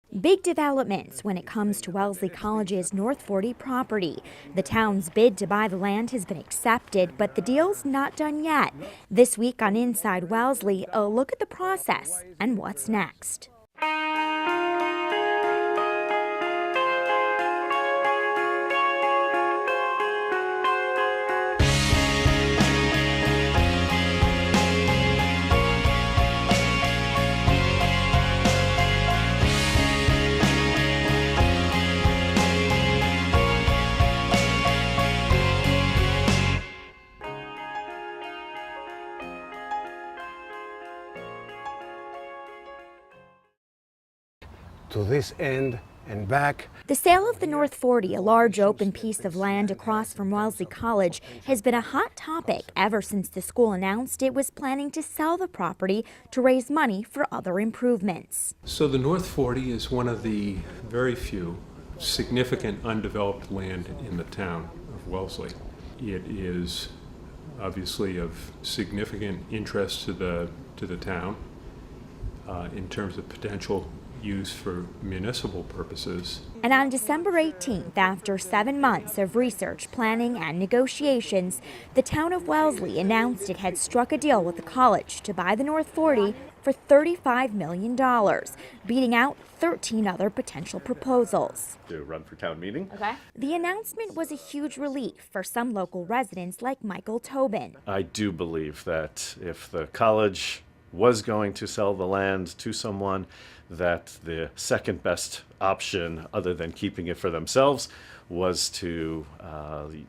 Big developments when it comes to Wellesley College's North 40 property. The town's bid to buy the land has been accepted, but the deal's not done yet. This week on Inside Wellesley, a look at the process and what's next. To this end and back. The sale of the North 40, a large open piece of land across from Wellesley College, has been a hot topic ever since the school announced it was planning to sell the property to raise money for other improvements. So the North 40 is one of the very few significant undeveloped land in the town of Wellesley. It is obviously of significant interest to the town in terms of potential use for municipal purposes. And on December 18th, after 7 months of research, planning, and negotiations, the Town of Wellesley announced it had struck a deal with the college to buy the North 40 for $35 million, beating out 13 other potential proposals. To run for town meeting. Okay. The announcement was a huge relief for some local residents like Michael Tobin. I do believe that if the college was going to sell the land to someone, that the second best option, other than keeping it for themselves, was to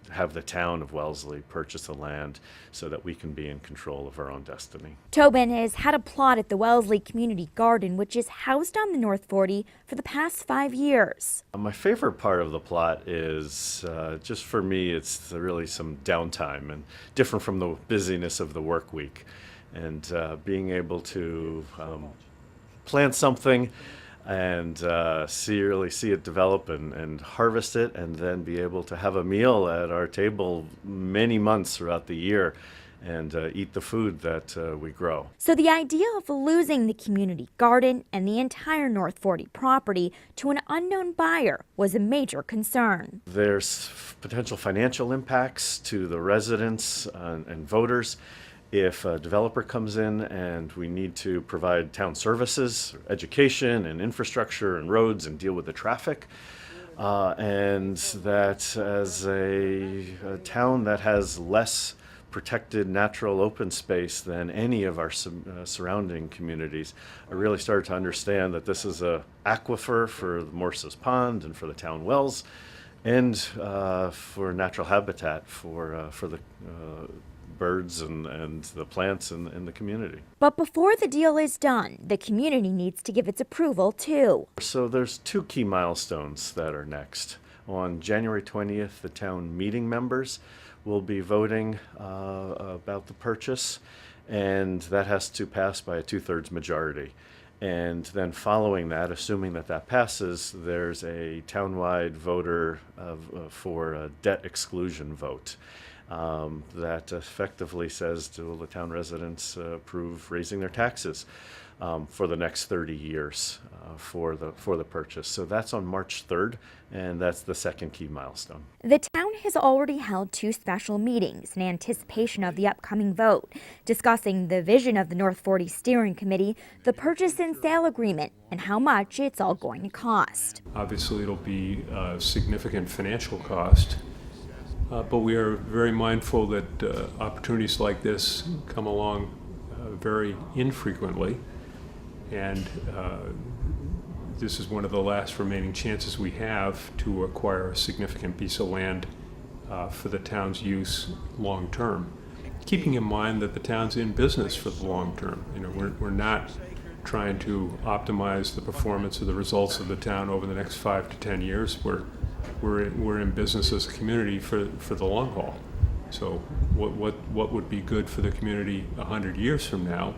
have the town of Wellesley purchase the land so that we can be in control of our own destiny. Tobin has had a plot at the Wellesley Community Garden, which is housed on the North 40 for the past 5 years. My favorite part of the plot is, just for me, it's really some downtime and different from the busyness of the work week. And being able to plant something and really see it develop and harvest it, and then be able to have a meal at our table many months throughout the year and eat the food that we grow. So the idea of losing the community garden and the entire North 40 property to an unknown buyer was a major concern. There's potential financial impacts to the residents and voters. If a developer comes in and we need to provide town services, education and infrastructure and roads and deal with the traffic, and that as a town that has less protected natural open space than any of our surrounding communities, I really started to understand that this is an aquifer for the Morse's Pond and for the town wells, and for natural habitat for the birds and the plants in the community. But before the deal is done, the community needs to give its approval too. So there's 2 key milestones that are next. On January 20th, the town meeting members will be voting about the purchase, and that has to pass by a 2/3 majority. And then following that, assuming that passes, there's a townwide voter for a debt exclusion vote. That effectively says to the town residents approve raising their taxes for the next 30 years for the purchase. So that's on March 3rd, and that's the second key milestone. The town has already held 2 special meetings in anticipation of the upcoming vote, discussing the vision of the North 40 Steering Committee, the purchase and sale agreement, and how much it's all going to cost. Obviously, it'll be a significant financial cost. But we are very mindful that opportunities like this come along very infrequently, and this is one of the last remaining chances we have to acquire a significant piece of land for the town's use long term. Keeping in mind that the town's in business for the long term. You know, we're not trying to optimize the performance of the results of the town over the next 5 to 10 years. We're in business as a community for the long haul. So what would be good for the community 100 years from now,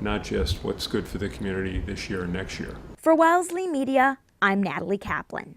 not just what's good for the community this year and next year. For Wellesley Media, I'm Natalie Kaplan.